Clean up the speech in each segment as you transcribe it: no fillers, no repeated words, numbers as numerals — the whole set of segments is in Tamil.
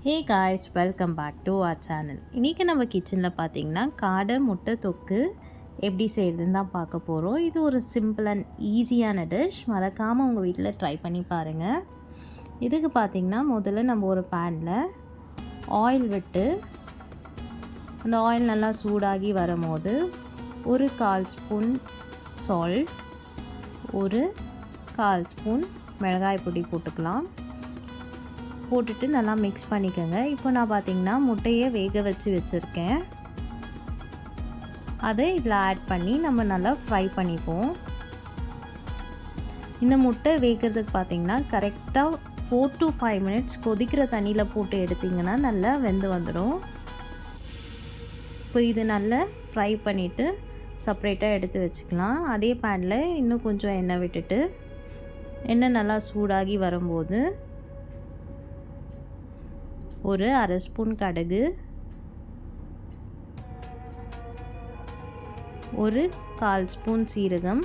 Hey guys, welcome back to our channel. இன்றைக்கி நம்ம கிச்சனில் பார்த்திங்கன்னா காடை முட்டை தொக்கு எப்படி செய்கிறதுன்னு தான் பார்க்க போகிறோம். இது ஒரு சிம்பிள் அண்ட் ஈஸியான டிஷ். மறக்காமல் உங்கள் வீட்டில் ட்ரை பண்ணி பாருங்கள். இதுக்கு பார்த்திங்கன்னா முதல்ல நம்ம ஒரு பேனில் ஆயில் விட்டு அந்த ஆயில் நல்லா சூடாகி வரும்போது ஒரு 1/4 ஸ்பூன் சால்ட், ஒரு 1/4 ஸ்பூன் மிளகாய் பொடி போட்டுக்கலாம். போட்டுட்டு நல்லா மிக்ஸ் பண்ணிக்கோங்க. இப்போ நான் பார்த்திங்கன்னா முட்டையை வேக வச்சுருக்கேன். அதை இதில் ஆட் பண்ணி நம்ம நல்லா ஃப்ரை பண்ணிப்போம். இந்த முட்டை வேகிறதுக்கு பார்த்திங்கன்னா கரெக்டாக 4 to 5 மினிட்ஸ் கொதிக்கிற தண்ணியில் போட்டு எடுத்திங்கன்னா நல்லா வெந்து வந்துடும். இப்போ இது நல்லா ஃப்ரை பண்ணிவிட்டு செப்ரேட்டாக எடுத்து வச்சுக்கலாம். அதே பேனில் இன்னும் கொஞ்சம் எண்ணெய் விட்டுட்டு எண்ணெய் நல்லா சூடாகி வரும்போது ஒரு 1/2 ஸ்பூன் கடுகு, ஒரு 1/4 ஸ்பூன் சீரகம்,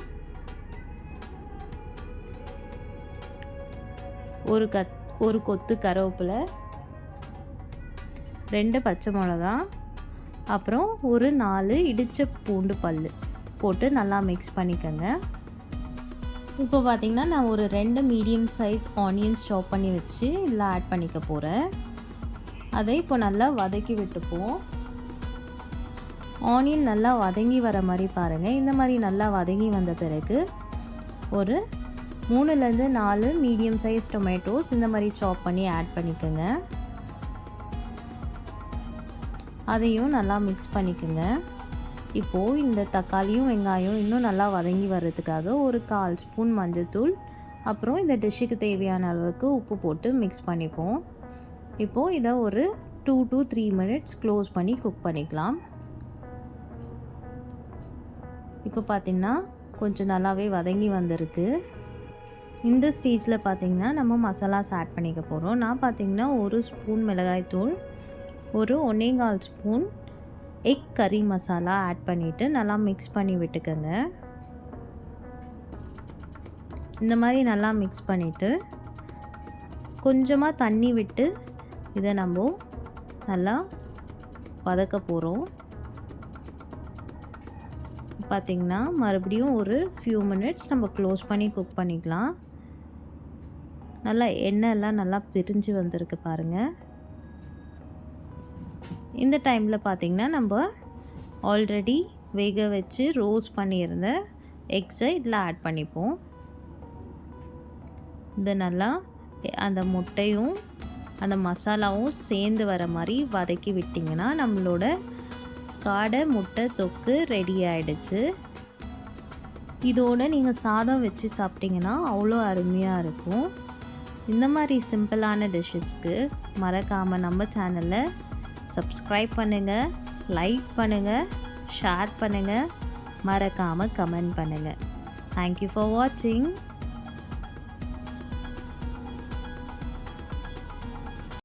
ஒரு கொத்து கருவேப்பிலை, 2 பச்சை மிளகா, அப்புறம் ஒரு 4 இடித்த பூண்டு பல் போட்டு நல்லா மிக்ஸ் பண்ணிக்கோங்க. இப்போ பார்த்திங்கன்னா நான் ஒரு 2 மீடியம் சைஸ் ஆனியன்ஸ் சாப் பண்ணி வச்சு இதில் ஆட் பண்ணிக்க போகிறேன். அதை இப்போ நல்லா வதக்கி விட்டுப்போம். ஆனியன் நல்லா வதங்கி வர மாதிரி பாருங்கள். இந்த மாதிரி நல்லா வதங்கி வந்த பிறகு ஒரு 3லேருந்து 4 மீடியம் சைஸ் டொமேட்டோஸ் இந்த மாதிரி சாப் பண்ணி ஆட் பண்ணிக்கோங்க. அதையும் நல்லா மிக்ஸ் பண்ணிக்கோங்க. இப்போது இந்த தக்காளியும் வெங்காயம் இன்னும் நல்லா வதங்கி வர்றதுக்காக ஒரு 1/4 ஸ்பூன் மஞ்சள்தூள், அப்புறம் இந்த டிஷ்ஷுக்கு தேவையான அளவுக்கு உப்பு போட்டு மிக்ஸ் பண்ணிப்போம். இப்போது இதை ஒரு 2 to 3 மினிட்ஸ் க்ளோஸ் பண்ணி குக் பண்ணிக்கலாம். இப்போ பார்த்திங்கன்னா கொஞ்சம் நல்லாவே வதங்கி வந்திருக்கு. இந்த ஸ்டேஜில் பார்த்திங்கன்னா நம்ம மசாலாஸ் ஆட் பண்ணிக்க போகிறோம். நான் பார்த்திங்கன்னா 1 ஸ்பூன் மிளகாய்த்தூள், ஒரு 1.25 ஸ்பூன் எக் கறி மசாலா ஆட் பண்ணிவிட்டு நல்லா மிக்ஸ் பண்ணி விட்டுக்கோங்க. இந்த மாதிரி நல்லா மிக்ஸ் பண்ணிவிட்டு கொஞ்சமாக தண்ணி விட்டு இதை நம்ம நல்லா வதக்க போகிறோம். பார்த்திங்கன்னா மறுபடியும் ஒரு ஃபியூ மினிட்ஸ் நம்ம க்ளோஸ் பண்ணி குக் பண்ணிக்கலாம். நல்லா எண்ணெயெல்லாம் நல்லா பிரிஞ்சு வந்திருக்கு பாருங்கள். இந்த டைமில் பார்த்திங்கன்னா நம்ம ஆல்ரெடி வேக வச்சு ரோஸ்ட் பண்ணியிருந்த எக்ஸை இதில் ஆட் பண்ணிப்போம். இதை நல்லா அந்த முட்டையும் அந்த மசாலாவும் சேர்ந்து வர மாதிரி வதக்கி விட்டிங்கன்னா நம்மளோட காடை முட்டை தொக்கு ரெடி ஆகிடுச்சு. இதோடு நீங்கள் சாதம் வச்சு சாப்பிட்டிங்கன்னா அவ்வளோ அருமையாக இருக்கும். இந்த மாதிரி சிம்பிளான டிஷ்ஷஸ்க்கு மறக்காமல் நம்ம சேனலை சப்ஸ்கிரைப் பண்ணுங்கள், லைக் பண்ணுங்கள், ஷேர் பண்ணுங்கள், மறக்காமல் கமெண்ட் பண்ணுங்கள். தேங்க்யூ ஃபார் வாட்சிங்.